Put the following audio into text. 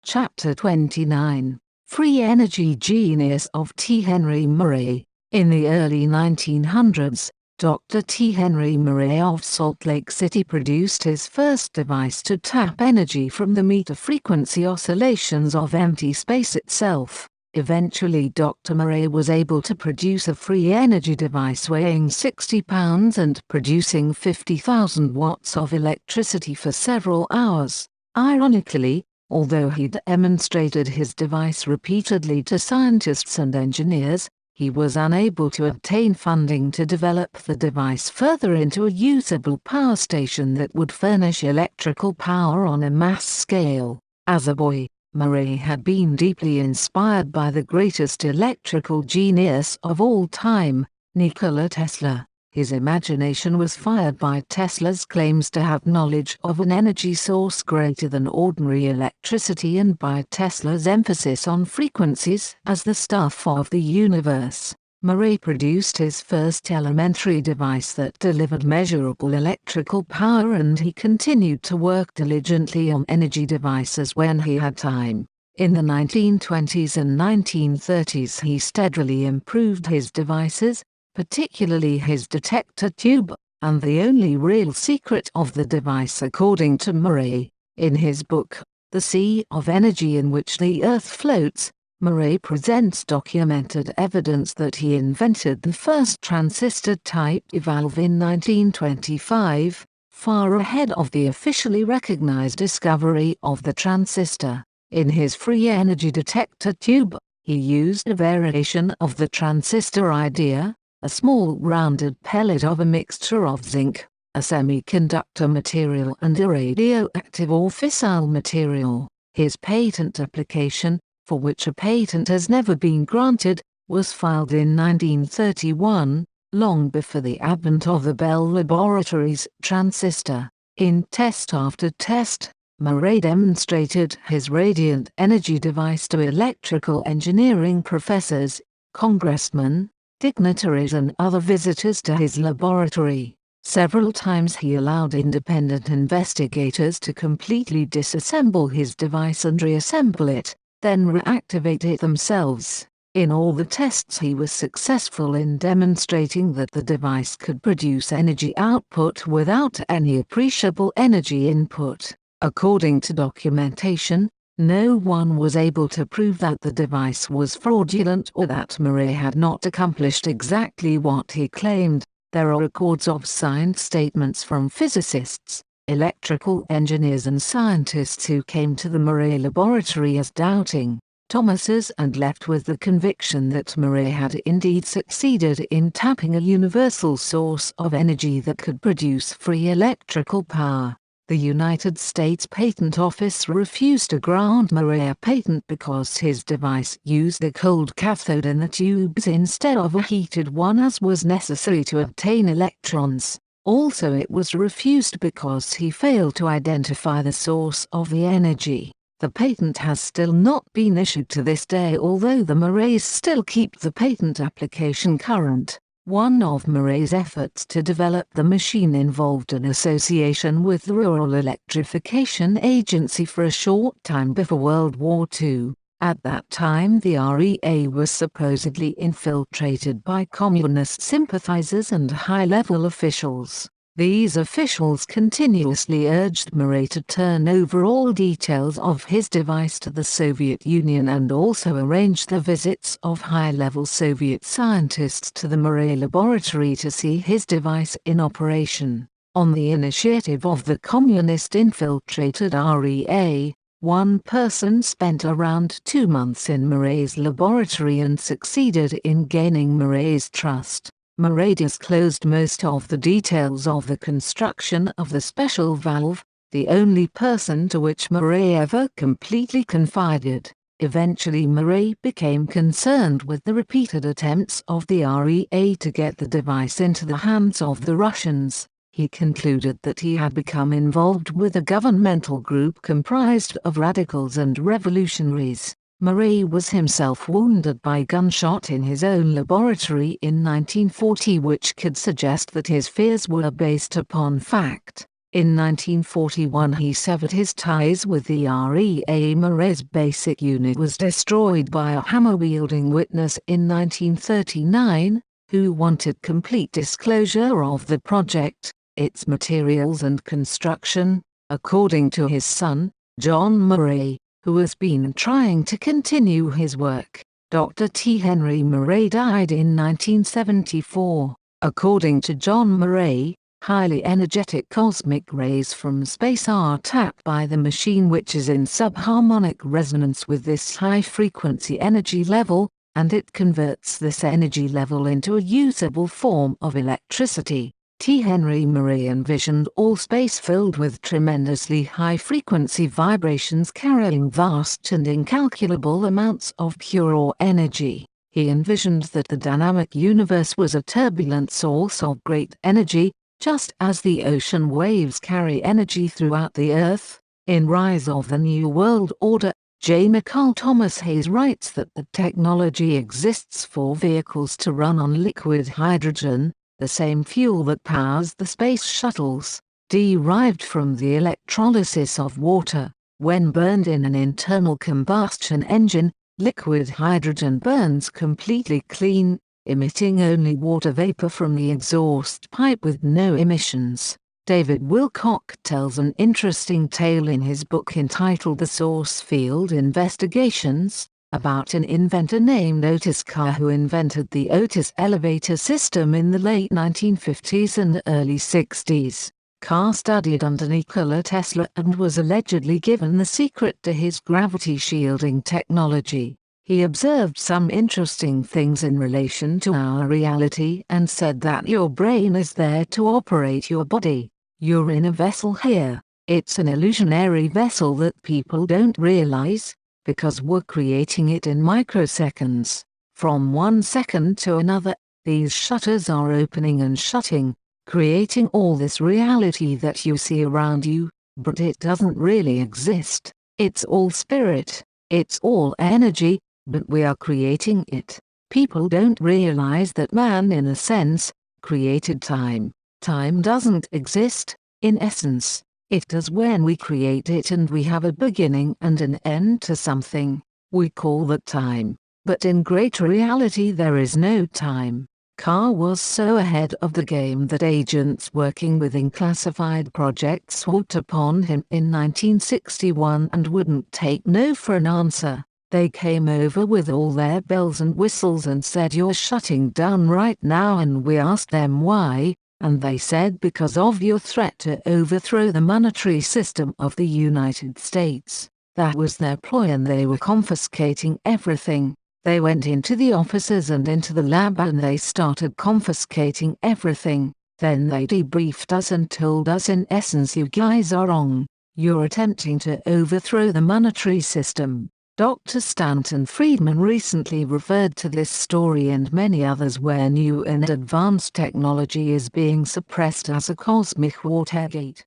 Chapter 29. Free Energy Genius of T. Henry Murray. In the early 1900s, Dr. T. Henry Murray of Salt Lake City produced his first device to tap energy from the meter frequency oscillations of empty space itself. Eventually Dr. Murray was able to produce a free energy device weighing 60 pounds and producing 50,000 watts of electricity for several hours. Ironically, although he demonstrated his device repeatedly to scientists and engineers, he was unable to obtain funding to develop the device further into a usable power station that would furnish electrical power on a mass scale. As a boy, Murray had been deeply inspired by the greatest electrical genius of all time, Nikola Tesla. His imagination was fired by Tesla's claims to have knowledge of an energy source greater than ordinary electricity and by Tesla's emphasis on frequencies as the stuff of the universe. Murray produced his first elementary device that delivered measurable electrical power, and he continued to work diligently on energy devices when he had time. In the 1920s and 1930s he steadily improved his devices, particularly his detector tube, and the only real secret of the device according to Murray. In his book, The Sea of Energy in Which the Earth Floats, Murray presents documented evidence that he invented the first transistor-type valve in 1925, far ahead of the officially recognized discovery of the transistor. In his free energy detector tube, he used a variation of the transistor idea, a small rounded pellet of a mixture of zinc, a semiconductor material and a radioactive or fissile material. His patent application, for which a patent has never been granted, was filed in 1931, long before the advent of the Bell Laboratories transistor. In test after test, Murray demonstrated his radiant energy device to electrical engineering professors, congressmen, dignitaries and other visitors to his laboratory. Several times he allowed independent investigators to completely disassemble his device and reassemble it, then reactivate it themselves. In all the tests he was successful in demonstrating that the device could produce energy output without any appreciable energy input. According to documentation, no one was able to prove that the device was fraudulent or that Murray had not accomplished exactly what he claimed. There are records of signed statements from physicists, electrical engineers and scientists who came to the Murray laboratory as doubting Thomases and left with the conviction that Murray had indeed succeeded in tapping a universal source of energy that could produce free electrical power. The United States Patent Office refused to grant Murray a patent because his device used a cold cathode in the tubes instead of a heated one as was necessary to obtain electrons. Also it was refused because he failed to identify the source of the energy. The patent has still not been issued to this day, although the Murrays still keep the patent application current. One of Murray's efforts to develop the machine involved an association with the Rural Electrification Agency for a short time before World War II. At that time the REA was supposedly infiltrated by communist sympathizers and high-level officials. These officials continuously urged Murray to turn over all details of his device to the Soviet Union and also arranged the visits of high-level Soviet scientists to the Murray laboratory to see his device in operation. On the initiative of the communist-infiltrated REA, one person spent around 2 months in Murray's laboratory and succeeded in gaining Murray's trust. Murray disclosed most of the details of the construction of the special valve, the only person to which Murray ever completely confided. Eventually Murray became concerned with the repeated attempts of the REA to get the device into the hands of the Russians. He concluded that he had become involved with a governmental group comprised of radicals and revolutionaries. Murray was himself wounded by gunshot in his own laboratory in 1940, which could suggest that his fears were based upon fact. In 1941 he severed his ties with the REA. Murray's basic unit was destroyed by a hammer-wielding witness in 1939, who wanted complete disclosure of the project, its materials and construction, according to his son, John Murray, who has been trying to continue his work. Dr. T. Henry Murray died in 1974. According to John Murray, highly energetic cosmic rays from space are tapped by the machine, which is in subharmonic resonance with this high-frequency energy level, and it converts this energy level into a usable form of electricity. T. Henry Murray envisioned all space filled with tremendously high-frequency vibrations carrying vast and incalculable amounts of pure energy. He envisioned that the dynamic universe was a turbulent source of great energy, just as the ocean waves carry energy throughout the Earth. In Rise of the New World Order, J. McCall Thomas Hayes writes that the technology exists for vehicles to run on liquid hydrogen, the same fuel that powers the space shuttles, derived from the electrolysis of water. When burned in an internal combustion engine, liquid hydrogen burns completely clean, emitting only water vapor from the exhaust pipe with no emissions. David Wilcock tells an interesting tale in his book entitled The Source Field Investigations, about an inventor named Otis Carr who invented the Otis elevator system in the late 1950s and early 60s. Carr studied under Nikola Tesla and was allegedly given the secret to his gravity shielding technology. He observed some interesting things in relation to our reality and said that your brain is there to operate your body. You're in a vessel here. It's an illusionary vessel that people don't realize, because we're creating it in microseconds. From 1 second to another, these shutters are opening and shutting, creating all this reality that you see around you, but it doesn't really exist. It's all spirit. It's all energy, but we are creating it. People don't realize that man, in a sense, created time. Time doesn't exist, in essence. It does when we create it, and we have a beginning and an end to something. We call that time. But in greater reality there is no time. Carr was so ahead of the game that agents working within classified projects swooped upon him in 1961 and wouldn't take no for an answer. They came over with all their bells and whistles and said, "You're shutting down right now," and we asked them why, and they said, "Because of your threat to overthrow the monetary system of the United States." That was their ploy, and they were confiscating everything. They went into the offices and into the lab and they started confiscating everything. Then they debriefed us and told us, in essence, "You guys are wrong. You're attempting to overthrow the monetary system." Dr. Stanton Friedman recently referred to this story and many others where new and advanced technology is being suppressed as a cosmic Watergate.